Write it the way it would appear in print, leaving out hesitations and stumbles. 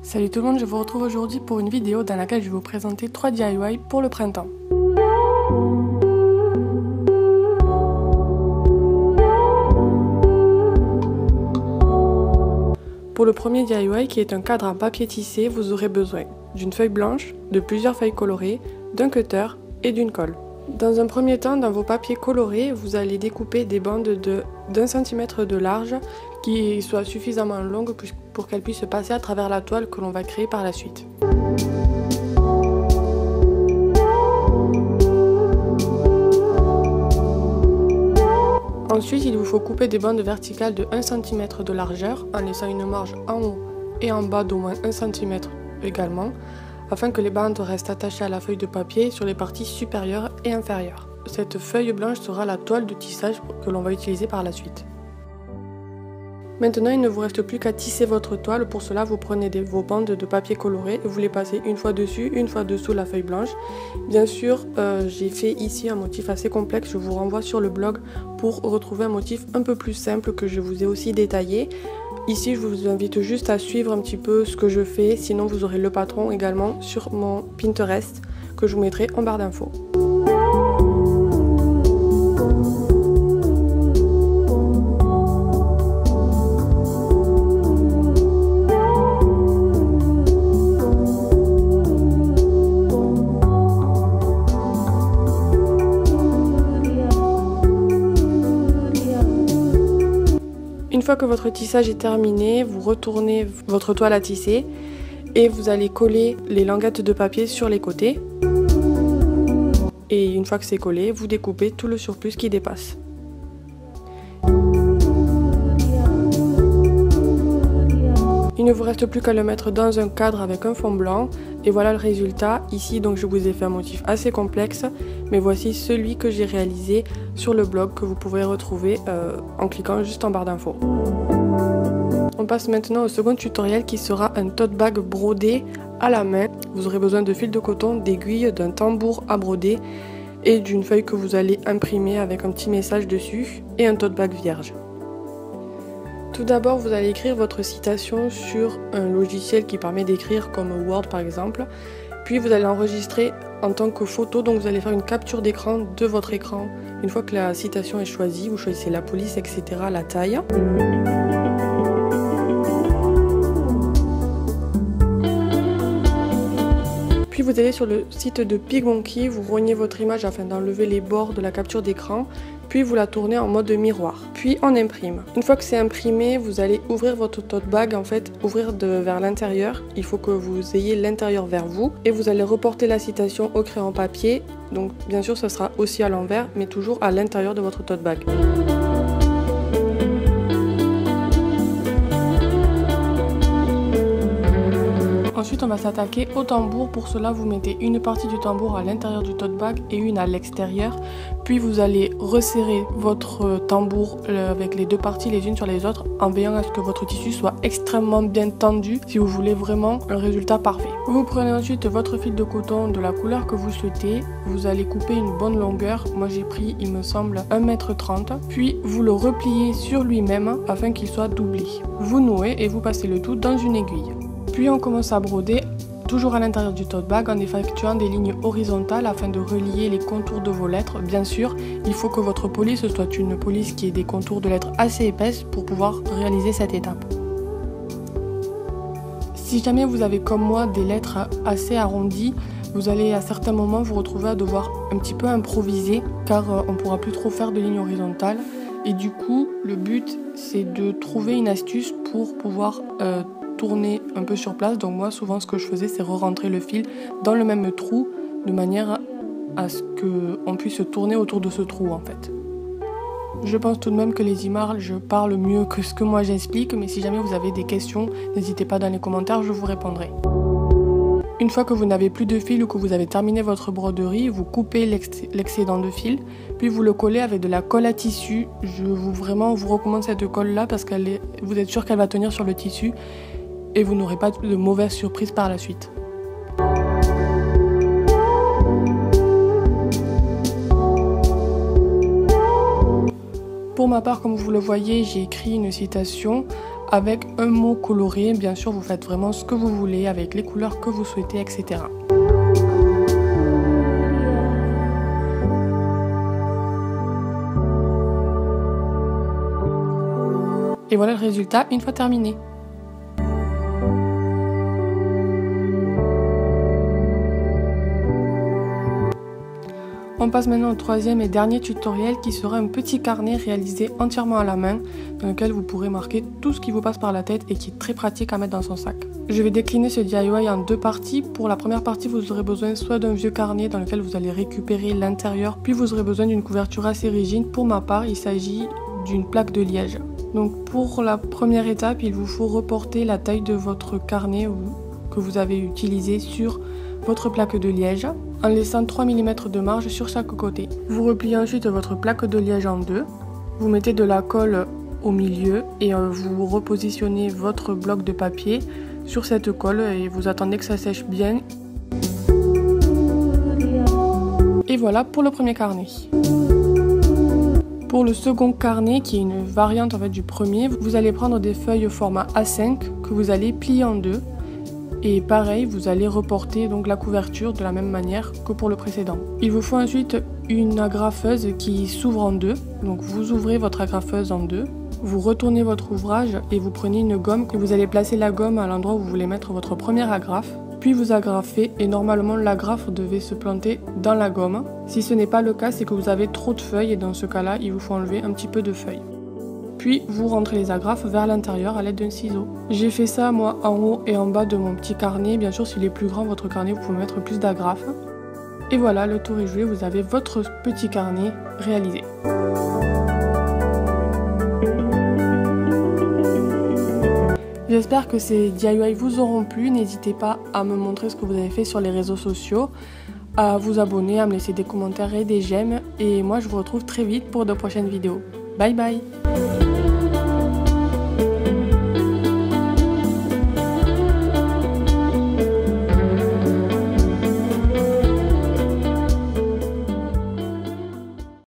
Salut tout le monde, je vous retrouve aujourd'hui pour une vidéo dans laquelle je vais vous présenter 3 DIY pour le printemps. Pour le premier DIY qui est un cadre en papier tissé, vous aurez besoin d'une feuille blanche, de plusieurs feuilles colorées, d'un cutter et d'une colle. Dans un premier temps, dans vos papiers colorés, vous allez découper des bandes d'1 cm de large qui soient suffisamment longues pour qu'elles puissent passer à travers la toile que l'on va créer par la suite. Ensuite, il vous faut couper des bandes verticales de 1 cm de largeur en laissant une marge en haut et en bas d'au moins 1 cm également, afin que les bandes restent attachées à la feuille de papier sur les parties supérieures et inférieures. Cette feuille blanche sera la toile de tissage que l'on va utiliser par la suite. Maintenant, il ne vous reste plus qu'à tisser votre toile. Pour cela, vous prenez vos bandes de papier coloré et vous les passez une fois dessus, une fois dessous la feuille blanche. Bien sûr, j'ai fait ici un motif assez complexe. Je vous renvoie sur le blog pour retrouver un motif un peu plus simple que je vous ai aussi détaillé. Ici, je vous invite juste à suivre un petit peu ce que je fais. Sinon, vous aurez le patron également sur mon Pinterest que je vous mettrai en barre d'infos. Une fois que votre tissage est terminé, vous retournez votre toile à tisser et vous allez coller les languettes de papier sur les côtés. Et une fois que c'est collé, vous découpez tout le surplus qui dépasse. Il ne vous reste plus qu'à le mettre dans un cadre avec un fond blanc et voilà le résultat. Ici donc je vous ai fait un motif assez complexe, mais voici celui que j'ai réalisé sur le blog que vous pouvez retrouver en cliquant juste en barre d'infos. On passe maintenant au second tutoriel qui sera un tote bag brodé à la main. Vous aurez besoin de fil de coton, d'aiguilles, d'un tambour à broder et d'une feuille que vous allez imprimer avec un petit message dessus et un tote bag vierge. Tout d'abord, vous allez écrire votre citation sur un logiciel qui permet d'écrire comme Word par exemple. Puis vous allez l'enregistrer en tant que photo, donc vous allez faire une capture d'écran de votre écran. Une fois que la citation est choisie, vous choisissez la police, etc., la taille. Puis vous allez sur le site de PicMonkey, vous rognez votre image afin d'enlever les bords de la capture d'écran, puis vous la tournez en mode miroir, puis on imprime. Une fois que c'est imprimé, vous allez ouvrir votre tote bag, ouvrir vers l'intérieur. Il faut que vous ayez l'intérieur vers vous et vous allez reporter la citation au crayon papier. Donc bien sûr, ce sera aussi à l'envers, mais toujours à l'intérieur de votre tote bag. Ensuite, on va s'attaquer au tambour. Pour cela, vous mettez une partie du tambour à l'intérieur du tote bag et une à l'extérieur. Puis vous allez resserrer votre tambour avec les deux parties les unes sur les autres en veillant à ce que votre tissu soit extrêmement bien tendu si vous voulez vraiment un résultat parfait. Vous prenez ensuite votre fil de coton de la couleur que vous souhaitez. Vous allez couper une bonne longueur. Moi, j'ai pris, il me semble, 1,30 m. Puis vous le repliez sur lui-même afin qu'il soit doublé. Vous nouez et vous passez le tout dans une aiguille. Puis on commence à broder, toujours à l'intérieur du tote bag, en effectuant des lignes horizontales afin de relier les contours de vos lettres. Bien sûr, il faut que votre police soit une police qui ait des contours de lettres assez épaisses pour pouvoir réaliser cette étape. Si jamais vous avez comme moi des lettres assez arrondies, vous allez à certains moments vous retrouver à devoir un petit peu improviser car on ne pourra plus trop faire de lignes horizontales. Et du coup, le but c'est de trouver une astuce pour pouvoir tourner un peu sur place. Donc moi souvent ce que je faisais c'est re-rentrer le fil dans le même trou de manière à ce qu'on puisse tourner autour de ce trou en fait. Je pense tout de même que les images parlent mieux que ce que moi j'explique, mais si jamais vous avez des questions, n'hésitez pas dans les commentaires, je vous répondrai. Une fois que vous n'avez plus de fil ou que vous avez terminé votre broderie, vous coupez l'excédent de fil, puis vous le collez avec de la colle à tissu. Je vous recommande cette colle là parce vous êtes sûr qu'elle va tenir sur le tissu et vous n'aurez pas de mauvaises surprises par la suite. Pour ma part, comme vous le voyez, j'ai écrit une citation avec un mot coloré. Bien sûr, vous faites vraiment ce que vous voulez avec les couleurs que vous souhaitez, etc. Et voilà le résultat une fois terminé. On passe maintenant au troisième et dernier tutoriel qui sera un petit carnet réalisé entièrement à la main dans lequel vous pourrez marquer tout ce qui vous passe par la tête et qui est très pratique à mettre dans son sac. Je vais décliner ce DIY en deux parties. Pour la première partie, vous aurez besoin soit d'un vieux carnet dans lequel vous allez récupérer l'intérieur, puis vous aurez besoin d'une couverture assez rigide. Pour ma part, il s'agit d'une plaque de liège. Donc pour la première étape, il vous faut reporter la taille de votre carnet que vous avez utilisé sur votre plaque de liège en laissant 3 mm de marge sur chaque côté. Vous repliez ensuite votre plaque de liège en deux, vous mettez de la colle au milieu et vous repositionnez votre bloc de papier sur cette colle et vous attendez que ça sèche bien. Et voilà pour le premier carnet. Pour le second carnet, qui est une variante en fait du premier, vous allez prendre des feuilles au format A5 que vous allez plier en deux. Et pareil, vous allez reporter donc la couverture de la même manière que pour le précédent. Il vous faut ensuite une agrafeuse qui s'ouvre en deux. Donc vous ouvrez votre agrafeuse en deux, vous retournez votre ouvrage et vous prenez une gomme et vous allez placer la gomme à l'endroit où vous voulez mettre votre première agrafe. Puis vous agrafez et normalement l'agrafe devait se planter dans la gomme. Si ce n'est pas le cas, c'est que vous avez trop de feuilles et dans ce cas-là, il vous faut enlever un petit peu de feuilles. Puis vous rentrez les agrafes vers l'intérieur à l'aide d'un ciseau. J'ai fait ça moi en haut et en bas de mon petit carnet. Bien sûr, s'il est plus grand votre carnet, vous pouvez mettre plus d'agrafes. Et voilà, le tour est joué, vous avez votre petit carnet réalisé. J'espère que ces DIY vous auront plu. N'hésitez pas à me montrer ce que vous avez fait sur les réseaux sociaux, à vous abonner, à me laisser des commentaires et des j'aime. Et moi, je vous retrouve très vite pour de prochaines vidéos. Bye bye!